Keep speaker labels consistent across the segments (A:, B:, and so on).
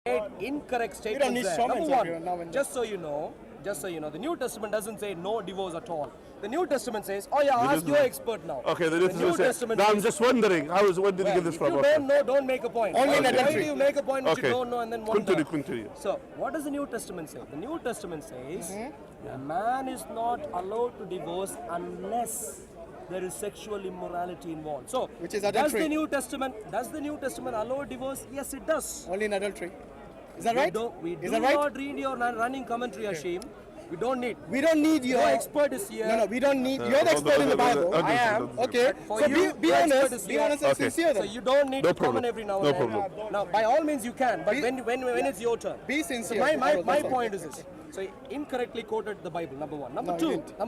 A: incorrect statements there. Number one, just so you know, the New Testament doesn't say no divorce at all. The New Testament says, oh yeah, ask your expert now.
B: Okay, the New Testament now says, I'm just wondering, where did you get this from?
A: If you don't know, don't make a point.
C: Only in adultery.
A: Why do you make a point which you don't know and then wonder?
B: Continue.
A: So, what does the New Testament say? The New Testament says, a man is not allowed to divorce unless there is sexual immorality involved. So,
C: which is adultery.
A: Does the New Testament allow divorce? Yes, it does.
C: Only in adultery. Is that right?
A: We do not read your running commentary, Hashim. We don't need.
C: We don't need your
A: expert is here.
C: No, we don't need. You're the expert in the Bible.
A: I am.
C: Okay. So be honest. Be honest and sincere.
A: So you don't need to comment every now and then. No problem. Now, by all means, you can. But when it's your turn,
C: be sincere.
A: So my point is this. So incorrectly quoted the Bible. Number one. Number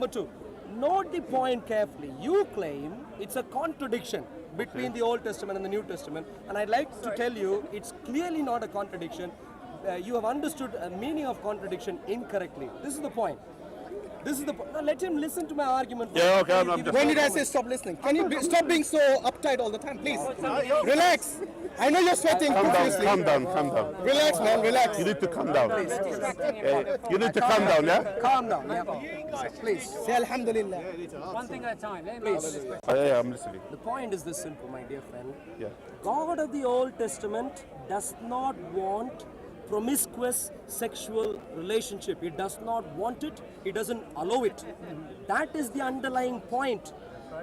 A: two. Note the point carefully. You claim it's a contradiction between the Old Testament and the New Testament, and I'd like to tell you it's clearly not a contradiction. You have understood a meaning of contradiction incorrectly. This is the point. Now let him listen to my argument.
B: Yeah, okay.
C: When did I say stop listening? Can you stop being so uptight all the time, please? Relax. I know you're sweating.
B: Calm down.
C: Relax, man. Relax.
B: You need to calm down. You need to calm down, yeah?
A: Calm down, yeah. Please.
C: Say Alhamdulillah.
D: One thing at a time.
A: Please.
B: Yeah, I'm listening.
A: The point is this simple, my dear friend.
B: Yeah.
A: God of the Old Testament does not want promiscuous sexual relationship. He does not want it. He doesn't allow it. That is the underlying point.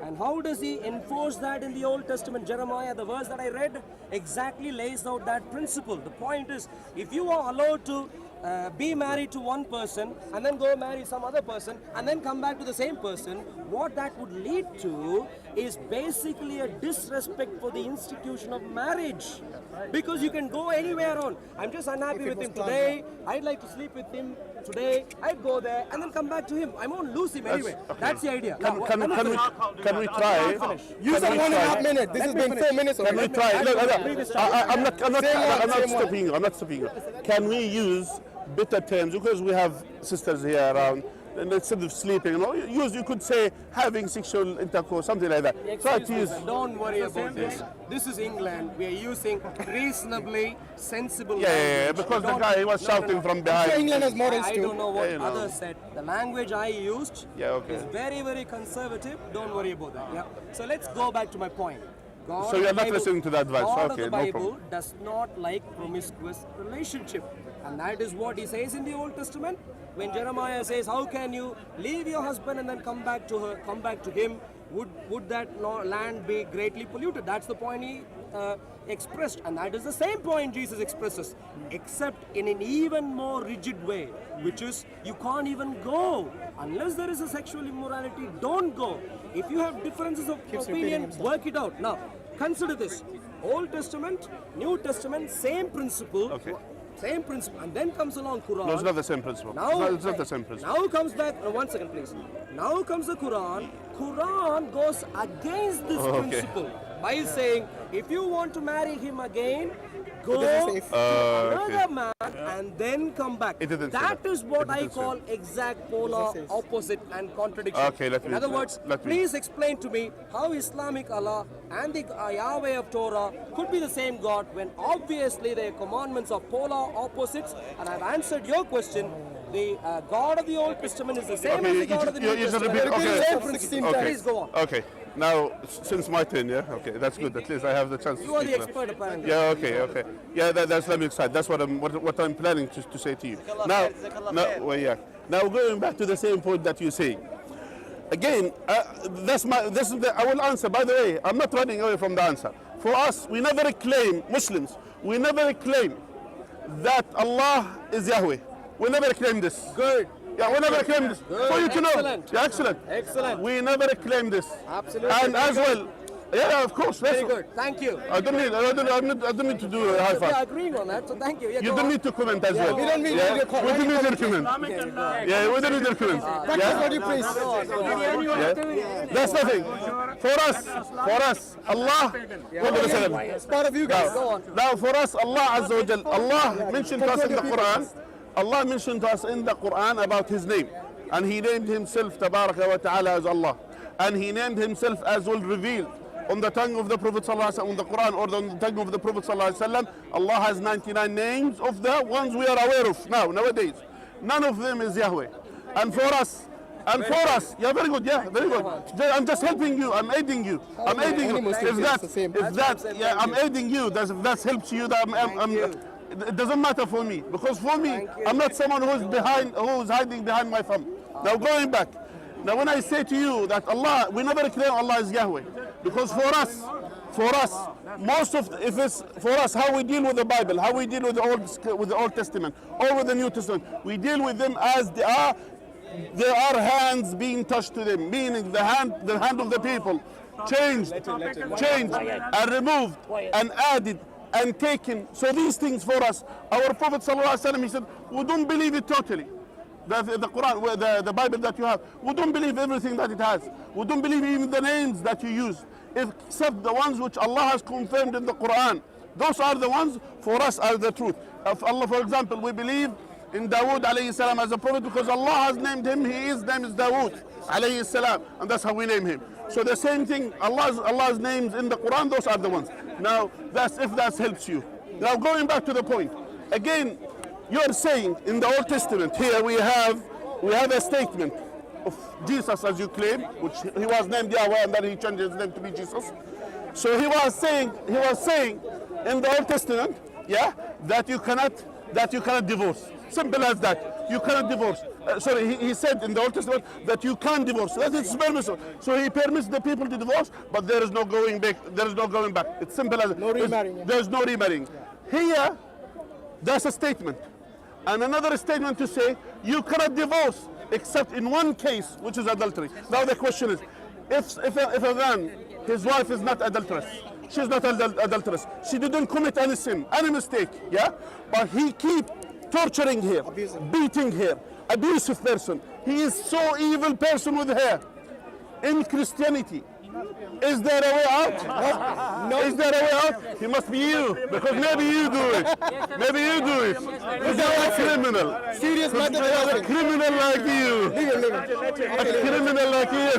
A: And how does he enforce that in the Old Testament? Jeremiah, the verse that I read, exactly lays out that principle. The point is, if you are allowed to be married to one person and then go marry some other person and then come back to the same person, what that would lead to is basically a disrespect for the institution of marriage. Because you can go anywhere on. I'm just unhappy with him today. I'd like to sleep with him today. I'd go there and then come back to him. I won't lose him anyway. Okay. That's the idea.
B: Can we try?
C: Use that 1.5 minutes. This has been 4 minutes already.
B: Can we try? I'm not stopping you. Can we use better terms, because we have sisters here around, and instead of sleeping, you could say having sexual intercourse, something like that. Try to use.
A: Don't worry about this. This is England. We are using reasonably sensible
B: language. Yeah, because the guy was shouting from behind.
C: England has morals too.
A: I don't know what others said. The language I used is very, very conservative. Don't worry about that. Yeah. So let's go back to my point.
B: So you are not listening to the advice.
A: God of the Bible does not like promiscuous relationship. And that is what he says in the Old Testament. When Jeremiah says, how can you leave your husband and then come back to him? Would that land be greatly polluted? That's the point he expressed. And that is the same point Jesus expresses, except in an even more rigid way, which is you can't even go. Unless there is a sexual immorality, don't go. If you have differences of opinion, work it out. Now, consider this. Old Testament, New Testament, same principle.
B: Okay.
A: Same principle, and then comes along Quran.
B: No, it's not the same principle. It's not the same principle.
A: Now comes back. 1 second, please. Now comes the Quran. Quran goes against this principle by saying, if you want to marry him again, go to another man and then come back. That is what I call exact polar opposite and contradiction.
B: Okay,
A: in other words, please explain to me how Islamic Allah and the Yahweh of Torah could be the same God when obviously they are commandments of polar opposites. And I've answered your question. The God of the Old Testament is the same as the God of the New Testament. Please go on.
B: Okay. Now, since my turn, yeah? Okay, that's good. At least I have the chance to
A: speak. You are the
B: now.
A: expert, apparently.
B: Yeah, okay. Yeah, that's Islamic side. That's what I'm planning to say to you. Now, going back to the same point that you say. Again, I will answer. By the way, I'm not running away from the answer. For us, we never claim, Muslims, we never claim that Allah is Yahweh. We never claim this.
A: Good.
B: Yeah, we never claim this.
A: Good.
B: For you to
A: Excellent.
B: know. Yeah, excellent.
A: Excellent.
B: We never claim this.
A: Absolutely.
B: And as well, yeah, of course.
A: Very good. Thank you.
B: I don't need to do a high five.
A: We are agreeing on that, so thank you. Yeah,
B: you don't need to comment as well.
C: We don't need
B: to comment. We don't need to comment. Yeah, we don't need to comment.
C: That's what you please.
B: That's nothing. For us, Allah.
C: It's part of you guys.
B: Now, for us, Allah Azza wa Jal, Allah mentioned to us in the Quran. Allah mentioned to us in the Quran about His name, and He named Himself Tabaraka wa Ta'ala as Allah, and He named Himself as well revealed on the tongue of the Prophet ﷺ, on the Quran or on the tongue of the Prophet ﷺ, Allah has 99 names of the ones we are aware of nowadays. None of them is Yahweh. And for us, yeah, very good, yeah, very good. I'm just helping you, I'm aiding you. I'm aiding you. I'm aiding you. If that helps you, it doesn't matter for me. Because for me, I'm not someone who's hiding behind my thumb. Now going back. Now when I say to you that Allah, we never claim Allah is Yahweh. Because for us, if it's for us, how we deal with the Bible, how we deal with the Old Testament or with the New Testament, we deal with them as they are. There are hands being touched to them, meaning the hand of the people changed and removed and added and taken. So these things for us, our Prophet ﷺ, he said, we don't believe it totally. The Quran, the Bible that you have, we don't believe everything that it has. We don't believe even the names that you use, except the ones which Allah has confirmed in the Quran. Those are the ones for us are the truth. Of Allah, for example, we believe in Dawood alayhi salam as a prophet because Allah has named him. His name is Dawood alayhi salam, and that's how we name him. So the same thing, Allah's names in the Quran, those are the ones. Now, if that helps you. Now going back to the point, again, you're saying in the Old Testament here we have a statement of Jesus as you claim, which he was named Yahweh and then he changed his name to be Jesus. So he was saying in the Old Testament, yeah, that you cannot divorce. Simple as that. You cannot divorce. He said in the Old Testament that you can't divorce. That is permissible. So he permits the people to divorce, but there is no going back. There is no going back. It's simple as
C: no remarrying.
B: There's no remarrying. Yeah. Here, that's a statement. And another statement to say you cannot divorce except in one case, which is adultery. Now the question is, if a man, his wife is not adulterous, she's not adulterous, she didn't commit any sin, any mistake, yeah? But he keep torturing her, beating her, abusive person. He is so evil person with her. In Christianity, is there a way out? No. Is there a way out? He must be you, because maybe you do it. Maybe you do it. Because you're a criminal.
C: Serious matter.
B: A criminal like you. A criminal like you.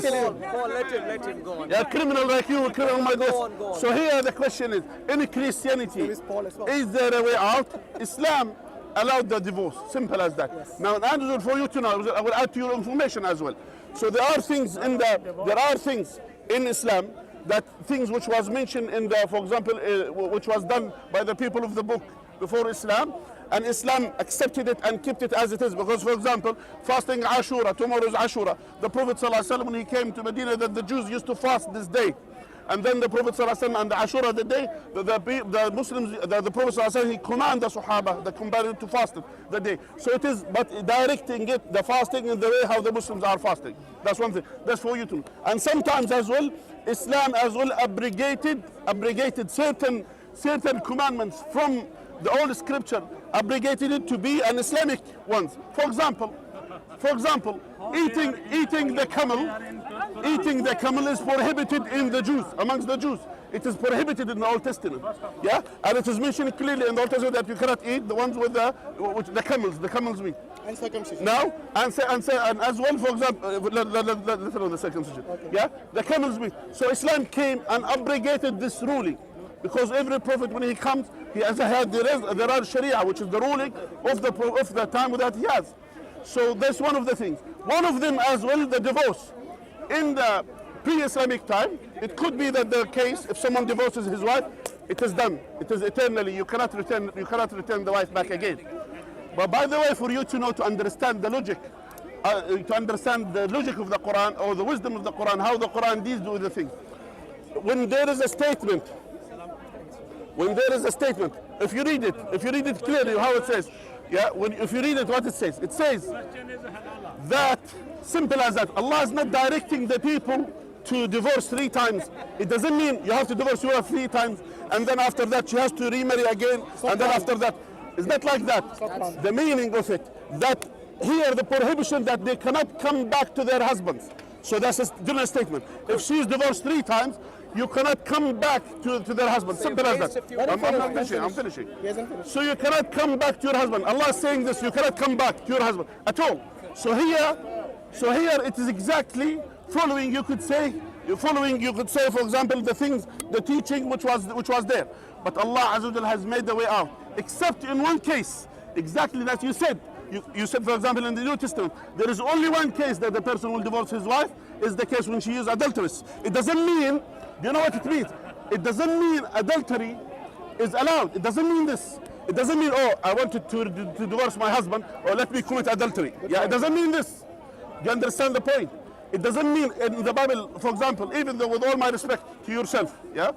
A: Let him go on.
B: Yeah, a criminal like you, a criminal like this. So here the question is, in Christianity, is there a way out? Islam allowed the divorce, simple as that. Yes. Now, and for you to know, I will add to your information as well. So there are things in Islam, that things which was mentioned in the, for example, which was done by the people of the book before Islam, and Islam accepted it and kept it as it is. Because, for example, fasting Ashura, tomorrow is Ashura. The Prophet ﷺ, when he came to Medina, that the Jews used to fast this day. And then the Prophet ﷺ and the Ashura, the day, the Muslims, the Prophet ﷺ, he commanded the Sahaba, the companions, to fast the day. So it is, but directing it, the fasting in the way how the Muslims are fasting. That's one thing. That's for you to know. And sometimes as well, Islam as well abrogated certain commandments from the old scripture, abrogated it to be an Islamic ones. For example, eating the camel is prohibited in the Jews, amongst the Jews. It is prohibited in the Old Testament. Yeah, and it is mentioned clearly in the Old Testament that you cannot eat the ones with the camels meat.
C: And circumcision.
B: Now, and as well, for example, let's know the circumcision. Okay. Yeah, the camels meat. So Islam came and abrogated this ruling, because every prophet when he comes, there are Sharia, which is the ruling of the time that he has. So that's one of the things. One of them as well, the divorce. In the pre-Islamic time, it could be that the case, if someone divorces his wife, it is done. It is eternally. You cannot return the wife back again. But by the way, for you to know, to understand the logic, of the Quran or the wisdom of the Quran, how the Quran deals with the thing. When there is a statement, if you read it clearly, how it says. Yeah, if you read it, what it says that, simple as that, Allah is not directing the people to divorce 3 times. It doesn't mean you have to divorce your wife 3 times, and then after that she has to remarry again, and then after that. It's not like that. The meaning of it, that here the prohibition that they cannot come back to their husbands. So that's a general statement. If she is divorced 3 times, you cannot come back to their husband. Simple as that. I'm finishing. So you cannot come back to your husband. Allah is saying this, you cannot come back to your husband at all. So here it is exactly following, you could say, You're following, you could say, for example, the things, the teaching which was there. But Allah Azza wa Jal has made the way out. Except in one case, exactly that you said. You said, for example, in the New Testament, there is only one case that the person will divorce his wife, is the case when she is adulterous. It doesn't mean, do you know what it means? It doesn't mean adultery is allowed. It doesn't mean this. It doesn't mean, oh, I wanted to divorce my husband, or let me commit adultery. Yeah, it doesn't mean this. Do you understand the point? It doesn't mean in the Bible, for example, even though with all my respect to yourself, yeah?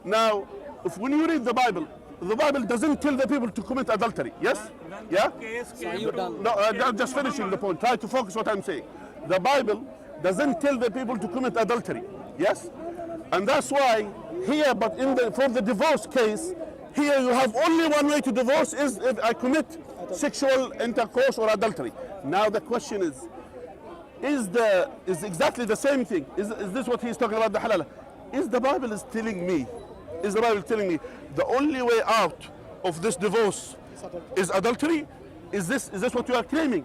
B: Now, when you read the Bible doesn't tell the people to commit adultery, yes? Yeah?
A: So are you done?
B: No, I'm just finishing the point. Try to focus what I'm saying. The Bible doesn't tell the people to commit adultery, yes? And that's why here, but for the divorce case, here you have only one way to divorce is if I commit sexual intercourse or adultery. Now the question is exactly the same thing. Is this what he's talking about, the halal? Is the Bible telling me the only way out of this divorce is adultery? Is this what you are claiming?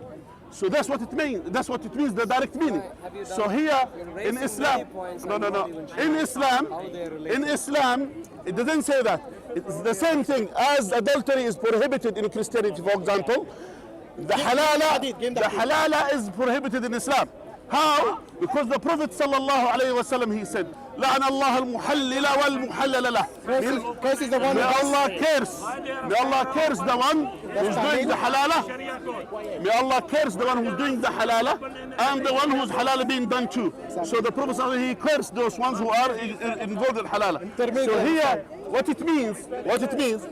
B: So that's what it means. That's what it means, the direct meaning. So here in Islam, in Islam, it doesn't say that. It's the same thing as adultery is prohibited in Christianity, for example. The halala is prohibited in Islam. How? Because the Prophet sallallahu alaihi wasallam, he said, لعن الله المحلل والمحلل له.
C: Curse is the one
B: May Allah curse the one who's doing the halala. May Allah curse the one who's doing the halala and the one who's halala being done too. So the Prophet sallallahu he cursed those ones who are involved in halala. So here, what it means,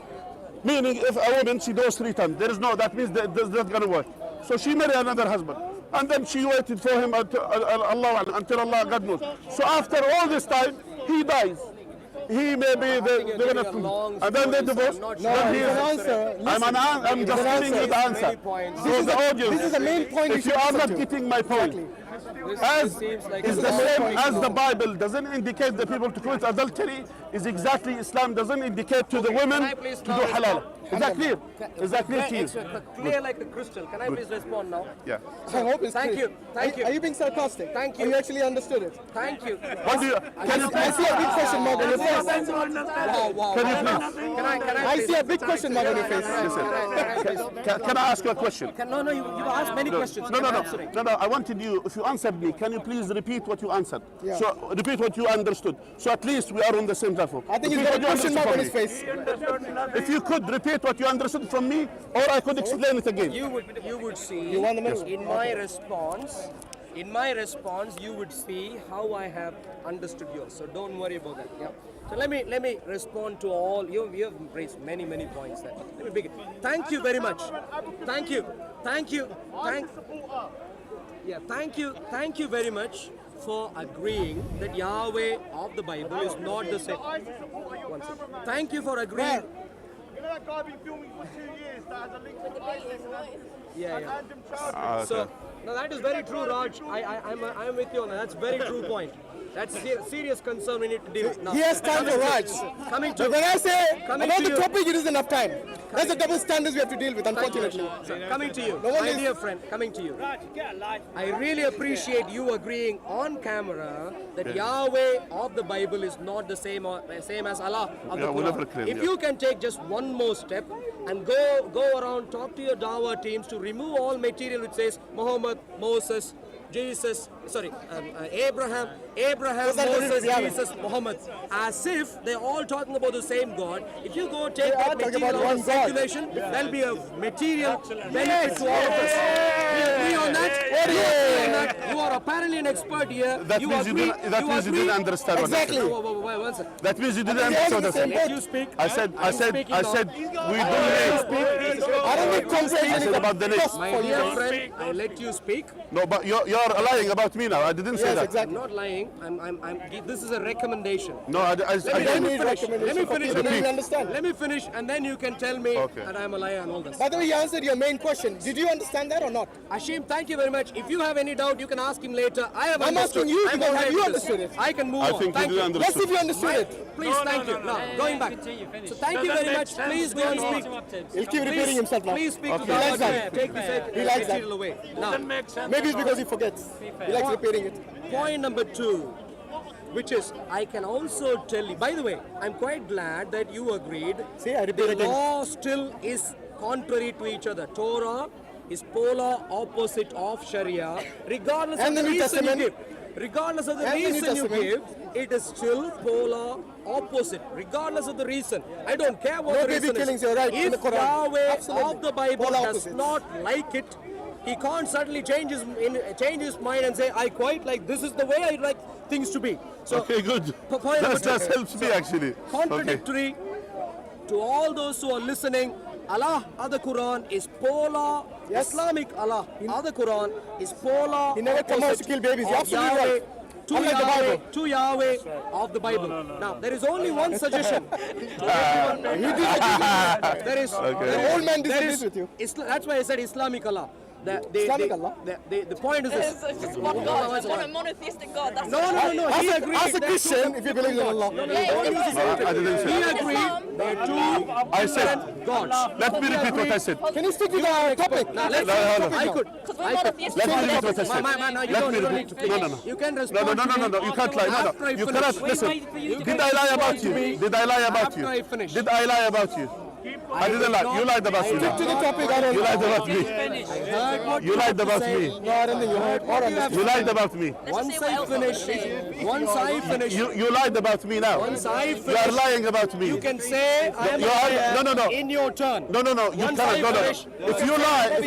B: meaning if a woman, she does 3 times, that means that's not going to work. So she married another husband. And then she waited for him until Allah, God knows. So after all this time, he dies. He may be they're gonna, and then they divorce.
C: I'm
B: just giving you the answer. So the audience,
C: this is the main point.
B: If you are not getting my point, as is the same as the Bible doesn't indicate the people to commit adultery, is exactly Islam doesn't indicate to the women to do halal. Is that clear? Is that clear to you?
A: Clear like the crystal. Can I please respond now?
B: Yeah.
C: I hope it's
A: Thank
C: clear.
A: you. Thank you.
C: Are you being sarcastic?
A: Thank you.
C: Or you actually understood it?
A: Thank you.
B: What do you? Can you
C: I see a big question mark on your face.
A: Wow.
B: Can you please?
A: Can I
C: I see a big question mark on your face.
B: Can I ask you a question?
A: No, you've asked many questions.
B: No. I wanted you, if you answered me, can you please repeat what you answered?
C: Yeah.
B: So repeat what you understood. So at least we are on the same platform.
C: I think he's
B: Repeat
C: got a
B: what you
C: question mark on his
B: understood
C: face.
B: If you could repeat what you understood from me, or I could explain it again.
A: You would see
C: You want the middle?
A: in my response you would see how I have understood yours. So don't worry about that. Yeah. So let me respond to all you have raised many points there. Let me begin. Thank you very much. Thank you very much for agreeing that Yahweh of the Bible is not the same. One second. Thank you for agreeing.
D: You know that guy been filming for 2 years that has a link to ISIS?
A: Yeah.
D: Random child.
A: So, no, that is very true, Raj. I'm with you on that. That's a very true point. That's a serious concern we need to deal with now.
C: He has time for Raj.
A: Coming to
C: But when I say
A: coming
C: about
A: to
C: the
A: you.
C: topic, it isn't enough time. That's the double standards we have to deal with, unfortunately.
A: Coming to you,
C: No one
A: my
C: is-
A: dear friend, coming to you. I really appreciate you agreeing on camera that Yahweh of the Bible is not the same as Allah of the
B: Yeah, we'll never
A: Quran.
B: claim,
A: If
B: yeah.
A: you can take just one more step and go around, talk to your Dawah teams to remove all material which says Muhammad, Moses, Jesus, Abraham, Moses, Jesus, Muhammad, as if they're all talking about the same God. If you go take
C: They are
A: that
C: talking
A: material
C: about
A: out
C: one
A: of
C: God.
A: circulation, there'll be a material benefit to all of us. We agree on that. You agree on that. You are apparently an expert here.
B: That means you didn't understand what I said.
C: Exactly.
A: One second.
B: That means you didn't
C: I think
B: understand what I
C: they
B: said.
A: Let you speak.
B: I said
A: I'm speaking now.
B: we don't need.
C: I don't need comprehension.
B: I said about the next.
A: My dear friend, I let you speak.
B: No, but you're lying about me now. I didn't say
C: Yes,
B: that.
A: I'm
C: exactly.
A: not lying. This is a recommendation.
B: No, I
C: I don't
B: didn't.
C: need recommendation.
A: Let me
C: for
A: finish.
C: people who didn't understand.
A: Let me finish, and then you can tell me
B: Okay.
A: that I'm a liar and all this.
C: By the way, he answered your main question. Did you understand that or not?
A: Hashim, thank you very much. If you have any doubt, you can ask him later. I have
C: I'm
A: understood.
C: asking you
A: I'm
C: because
A: okay
C: have you
A: with this.
C: understood it?
A: I can move
B: I
A: on.
B: think
A: Thank
B: you didn't
A: you.
C: Let's see if
B: understand.
C: you understood it.
A: Please, thank you. Now, going back. So thank you very much. Please go and speak.
C: He'll keep repeating himself now.
A: Please speak to the
C: Relax
A: audience.
C: that.
A: Take this
C: Relax that.
A: material away. Now,
C: Maybe it's because he forgets. He likes repeating it.
A: point number 2. Which is, I can also tell you, by the way, I'm quite glad that you agreed.
C: See, I repeat
A: the
C: again.
A: law still is contrary to each other. Torah is polar opposite of Sharia, regardless
C: And
A: of
C: the
A: the
C: New
A: reason you
C: Testament.
A: give. Regardless of the
C: And the New
A: reason you
C: Testament.
A: give, it is still polar opposite, regardless of the reason. I don't care what
C: No
A: the
C: baby
A: reason
C: killings,
A: is.
C: you're right, in
A: If
C: the Quran.
A: Yahweh
C: Absolutely.
A: of the Bible
C: Polar
A: does
C: opposites.
A: not like it, he can't suddenly change his mind and say, I quite like, this is the way I like things to be. So,
B: Okay, good.
A: point number
B: That
A: two.
B: helps me actually. Okay.
A: Contradictory to all those who are listening, Allah of the Quran is polar.
C: Yes.
A: Islamic Allah of the Quran is polar.
C: He never comes out to kill babies. You're
A: of
C: absolutely
A: Yahweh,
C: right.
A: To
C: Unlike the
A: Yahweh,
C: Bible.
A: to Yahweh of the Bible. Now, there is only one suggestion. There is.
C: The old man
A: there
C: disagrees
A: is-
C: with you.
A: That's why I said Islamic Allah.
C: Islamic Allah?
A: The point is this.
E: It's just one God, one monotheistic God. That's
A: No, no, no, no. He agreed.
C: As a
A: There are two
C: Christian, if you believe in Allah.
A: No, no,
E: Yeah,
A: don't
E: it's
A: use this
E: different.
A: word.
B: I didn't say
A: He
B: that.
A: agreed. There are two
B: I said,
A: different gods.
B: let me
A: He
B: repeat what I
A: agreed.
B: said.
C: Can you stick to the topic?
A: Now, let's
B: No, no, no.
A: I could.
E: Because we're
A: I could.
E: monotheistic.
B: Let me repeat what I
A: Ma,
B: said.
A: ma, ma, no, you
B: Let
A: don't,
B: me
A: you don't
B: repeat.
A: need to
B: No,
A: finish.
B: no, no.
A: You can
B: No,
A: respond
B: no, no,
A: to
B: no,
A: me
B: no, you can't lie. No,
A: after I
B: no. You
A: finish.
B: cannot, listen. Did I lie about you? Did I lie about you?
A: After I finish.
B: Did I lie about you? I didn't lie. You lied about me.
C: Stick to the topic. I don't
B: You lied about me.
A: Heard what
B: You
A: have
B: lied
A: to
B: about
A: say.
B: me.
C: No, I don't think you heard or understood.
B: You lied about me.
E: Let's just
A: Once
E: say what
A: I
E: else
A: finish,
E: I'm saying.
A: once I finish,
B: You lied about me now.
A: once I
B: You are
A: finish,
B: lying about me.
A: you can say I am
B: You are-
A: a liar
B: no, no, no.
A: in your turn.
B: No, no, no. You
A: Once
B: cannot.
A: I
B: No, no, no.
A: finish,
B: If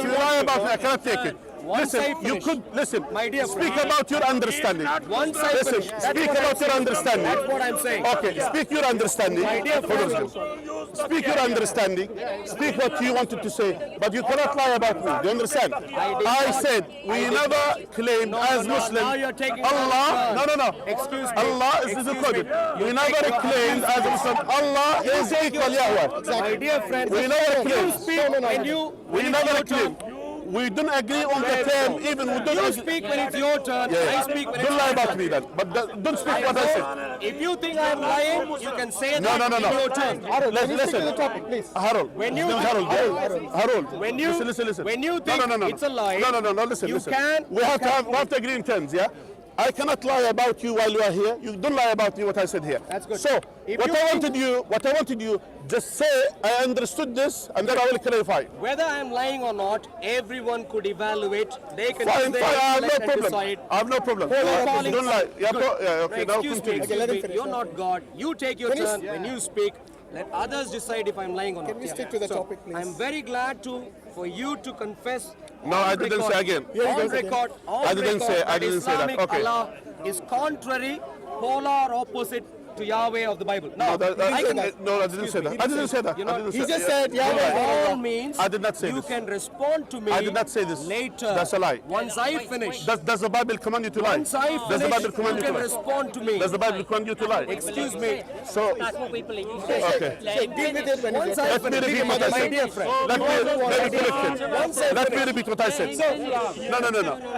B: you lie about me, I cannot take it.
A: Once I
B: Listen, you
A: finish,
B: could listen.
A: my dear
B: Speak
A: friend,
B: about your understanding.
A: once I
B: Listen,
A: finish, that's
B: speak
A: what I'm
B: about your
A: saying.
B: understanding.
A: That's what I'm saying.
B: Okay, speak your understanding.
A: My dear
B: Hold on a
A: friend.
B: second. Speak your understanding. Speak what you wanted to say, but you cannot lie about me. Do you understand? I said we never claimed as
A: no,
B: Muslims.
A: now you're taking
B: Allah,
A: another
B: no.
A: Excuse me.
B: Allah is
A: Excuse
B: the
A: me.
B: Qadr. We
A: You
B: never
A: take-
B: claimed as Muslim. Allah is equal Yahweh.
A: My dear friend,
B: We never
A: you
B: claimed.
A: speak when you
B: We never claimed. We don't agree on the term, even we don't
A: You
B: agree.
A: speak when it's your turn.
B: Yeah.
A: I speak when it's
B: Don't lie
A: my
B: about
A: turn.
B: me then. But don't speak what I said.
A: If you think I'm lying, you can say
B: No,
A: that
B: no, no,
A: in
B: no.
A: your turn.
C: Harold, can you stick to
B: Listen.
C: the topic, please?
B: Harold.
A: When you-
B: His name is Harold.
A: When you-
B: listen.
A: when you
B: No,
A: think
B: no, no, no.
A: it's a lie,
B: No, listen,
A: you
B: listen.
A: can-
B: We have to agree in terms, yeah? I cannot lie about you while you are here. You don't lie about me what I said here.
A: That's good.
B: So
A: If
B: what
A: you
B: I
A: think-
B: wanted you, just say I understood this, and then I will clarify.
A: Whether I'm lying or not, everyone could evaluate. They can
B: Fine,
A: use their
B: I have no
A: intellect and
B: problem.
A: decide.
B: I have no problem.
A: You're calling-
B: Don't lie. Yeah,
A: Good.
B: okay, now
A: Excuse me,
B: continue.
A: excuse
C: let him
A: me.
C: finish.
A: You're not God. You take your
C: Finish.
A: turn. When you speak, let others decide if I'm lying or not.
C: we stick to the
A: So,
C: topic, please?
A: I'm very glad for you to confess.
B: No,
A: on
B: I didn't
A: record-
B: say again.
C: Here he
A: On
C: goes again.
A: record, on
B: I didn't
A: record
B: say- I didn't say that.
A: Islamic
B: Okay.
A: Allah is contrary, polar opposite to Yahweh of the Bible. Now,
B: No, that-
A: I can,
B: no, I didn't say that. I didn't say that.
A: You know,
B: I didn't
C: he
B: say-
C: just said
B: yeah,
C: Yahweh.
A: by all means,
B: I did not say
A: you
B: this.
A: can respond to me.
B: I did not say this.
A: Later.
B: That's a lie.
A: Once I finish.
B: Does the Bible command you to lie?
A: Once I
B: Does the
A: finish,
B: Bible command
A: you
B: you to
A: can
B: lie?
A: respond to me.
B: Does the Bible command you to lie?
A: Excuse me.
B: So,
E: That's what we believe.
B: okay.
C: Deal with it when
A: Once
C: it's
A: I
B: Let me
A: finish,
B: repeat what I
A: my
B: said.
A: dear friend.
B: Let me correct
A: Once I
B: it. Let me
A: finish.
B: repeat what I said. No.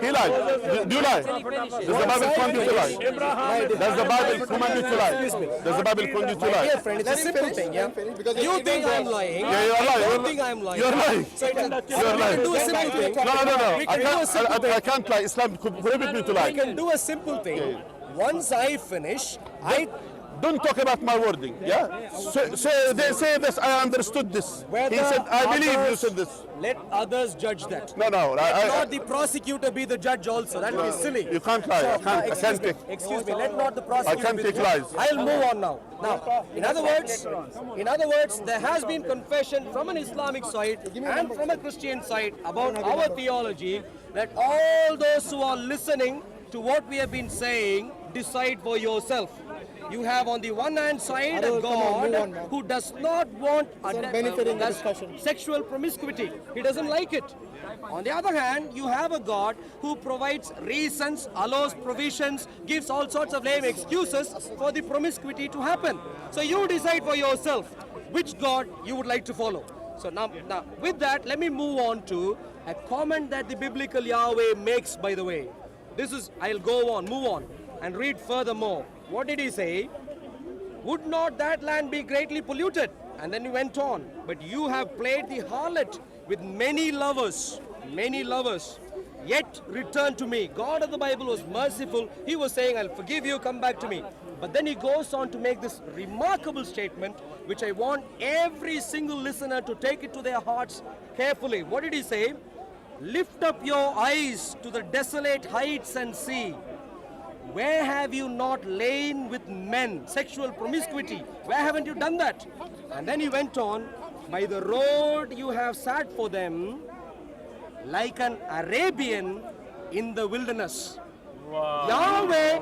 B: He lied. Do you lie? Does the Bible command you to lie? Does the Bible command you to lie? Does the Bible command you to
A: My
B: lie?
A: dear friend, it's a simple thing, yeah?
C: because
A: You think I'm lying.
B: Yeah, you are
A: I
B: lying.
A: don't think I'm lying.
B: You're lying.
A: So we
B: You're
A: can
B: lying.
A: do a simple thing.
B: No.
A: We can do a simple
B: I can't lie. Islam prohibit me to
A: We
B: lie.
A: can do a simple thing. Once I finish, I
B: Don't talk about my wording, yeah? So they say this, I understood this. He said, I believe you
A: others-
B: said this.
A: Let others judge that.
B: No,
A: Let not the prosecutor be the judge also. That would be silly.
B: You can't lie. I can't
A: Excuse me,
B: take.
A: excuse me. Let not the prosecutor.
B: I can't
A: be
B: take
A: the judge.
B: lies.
A: I'll move on now. Now, in other words, there has been confession from an Islamic side and from a Christian side about our theology that all those who are listening to what we have been saying decide for yourself. You have on the one hand side a
C: Arul, come on, move
A: God
C: on, man.
A: who does not want
C: benefiting the discussion.
A: sexual promiscuity. He doesn't like it. On the other hand, you have a God who provides reasons, allows provisions, gives all sorts of lame excuses for the promiscuity to happen. So you decide for yourself which God you would like to follow. So now with that, let me move on to a comment that the biblical Yahweh makes, by the way. I'll go on, move on, and read furthermore. What did he say? Would not that land be greatly polluted? And then he went on. But you have played the harlot with many lovers. yet return to me. God of the Bible was merciful. He was saying, I'll forgive you, come back to me. But then he goes on to make this remarkable statement, which I want every single listener to take it to their hearts carefully. What did he say? Lift up your eyes to the desolate heights and see. Where have you not lain with men? Sexual promiscuity. Where haven't you done that? And then he went on, by the road you have sat for them, like an Arabian in the wilderness. Yahweh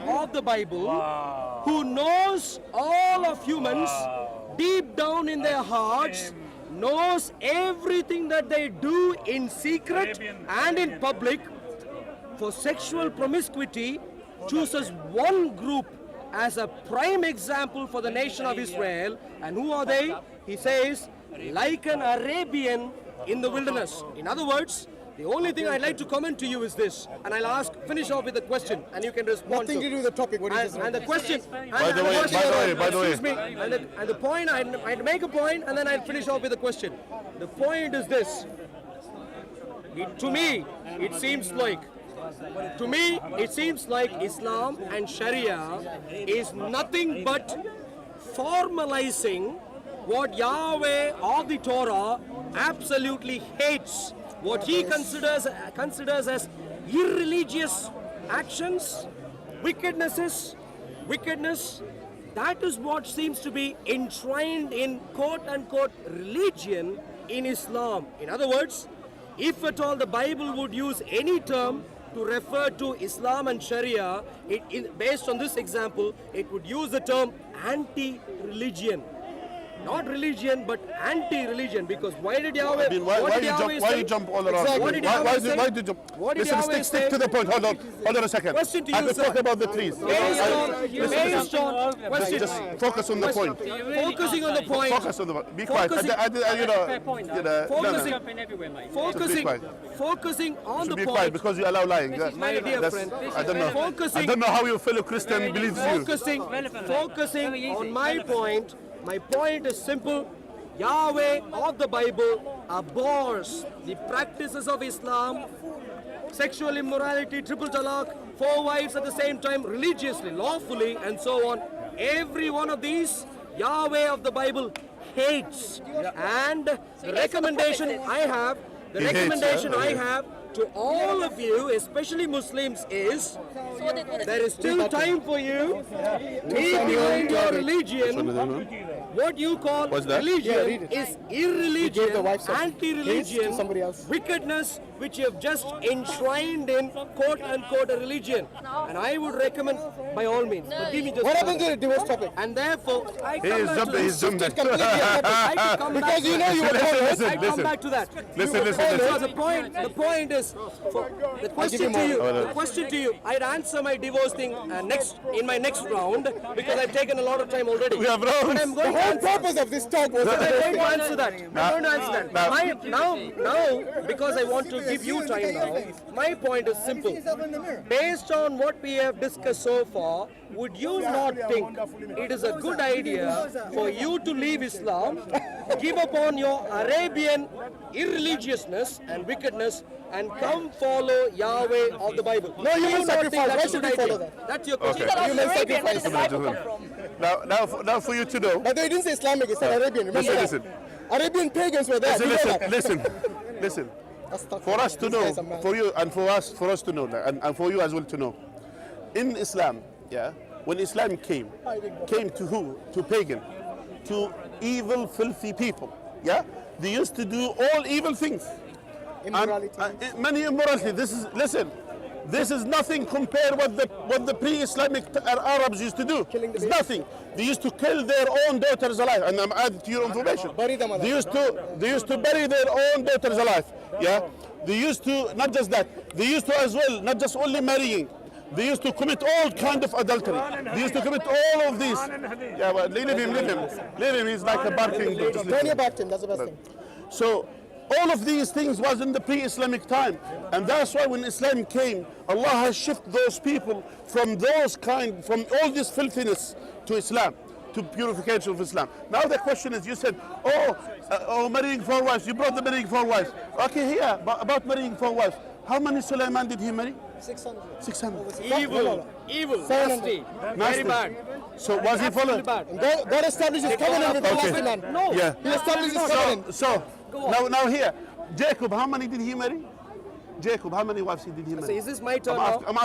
A: of the Bible, who knows all of humans deep down in their hearts, knows everything that they do in secret and in public, for sexual promiscuity, chooses one group as a prime example for the nation of Israel. And who are they? He says, like an Arabian in the wilderness. In other words, the only thing I'd like to comment to you is this, and I'll finish off with a question, and you can respond.
C: Nothing to do with the topic. What is
A: and the question.
B: By the way.
A: Excuse me. And the point, I'd make a point, and then I'll finish off with a question. The point is this. To me, it seems like Islam and Sharia is nothing but formalizing what Yahweh of the Torah absolutely hates, what he considers as irreligious actions, wickedness. That is what seems to be enshrined in quote-unquote religion in Islam. In other words, if at all the Bible would use any term to refer to Islam and Sharia, based on this example, it would use the term anti-religion. Not religion, but anti-religion. Because why did Yahweh?
B: I mean, why you jump all around?
A: Exactly.
B: Why did you jump?
A: What did
B: Listen,
A: Yahweh
B: stick
A: say?
B: to the point. Hold on a second.
A: Question to you,
B: I will
A: sir.
B: talk about the trees.
A: Based on question.
B: Just focus on the point.
A: Focusing on the point.
B: Focus on the point. Be quiet.
A: Focusing on the
B: Be
A: point.
B: quiet because you allow lying.
A: My dear friend,
B: I don't know how your fellow Christian believes you.
A: Focusing on my point. My point is simple. Yahweh of the Bible abhors the practices of Islam, sexual immorality, triple talaq, 4 wives at the same time, religiously, lawfully, and so on. Every one of these, Yahweh of the Bible hates. And the recommendation I have, to all of you, especially Muslims, is there is still time for you. Leave behind your religion. What you call religion is irreligion, anti-religion, wickedness, which you have just enshrined in quote-unquote a religion. And I would recommend, by all means, but give me just
C: What happened to the divorce topic?
A: and therefore, I
B: He
A: come
B: is
A: back to
B: jumping. He's
A: this.
B: jumping.
A: I could come back
C: Because
A: to
C: you
A: that.
C: know you were
B: Listen,
A: I come back to that.
B: Listen.
A: So the point is, the question to you, I'd answer my divorce thing in my next round because I've taken a lot of time already.
B: We have rounds.
A: But I'm going
C: The whole purpose of this talk was
A: I'm going to answer that. Now, because I want to give you time now, my point is simple. Based on what we have discussed so far, would you not think it is a good idea for you to leave Islam, give up on your Arabian irreligiousness and wickedness, and come follow Yahweh of the Bible?
C: No human sacrifice. Why should we follow that?
A: That's your question.
B: Okay.
C: Human
E: Arabian, where did the
C: sacrifice.
E: Bible come from?
B: Now for you to know.
C: But they didn't say Islamic, it said Arabian. Remember that?
B: Listen.
C: Arabian pagans were there. You know that?
B: Listen.
C: Astaghfirullah.
B: For us to
C: This
B: know,
C: guy's a man.
B: for you and for us to know, and for you as well to know, in Islam, when Islam came to who? To pagan, to evil, filthy people. They used to do all evil things.
C: Immorality.
B: Many immorality. This is nothing compared what the pre-Islamic Arabs used to do.
C: Killing the
B: It's
C: babies.
B: nothing. They used to kill their own daughters alive, and I'm adding to your information.
C: Bury them alive.
B: They used to bury their own daughters alive. They used to not just that. They used to as well not just only marrying. They used to commit all kind of adultery. They used to commit all of these. But leave him. He's like a barking dog. Just leave
C: Turn
B: him.
C: your back to him, that's the best thing.
B: So all of these things was in the pre-Islamic time, and that's why when Islam came, Allah has shifted those people from all this filthiness to Islam, to purification of Islam. Now the question is, you said, marrying 4 wives. You brought the marrying 4 wives. Okay, here, about marrying 4 wives. How many Sulaiman did he marry?
C: 600.
B: 600.
A: Evil,
C: 700.
A: very bad.
B: So was he following?
C: God establishes covenant with the last man.
A: No.
B: Yeah.
C: He establishes covenant.
B: So now here, Jacob, how many did he marry? Jacob, how many wives did he marry?
A: So is this my turn
B: I'm
A: now?
B: ask- I'm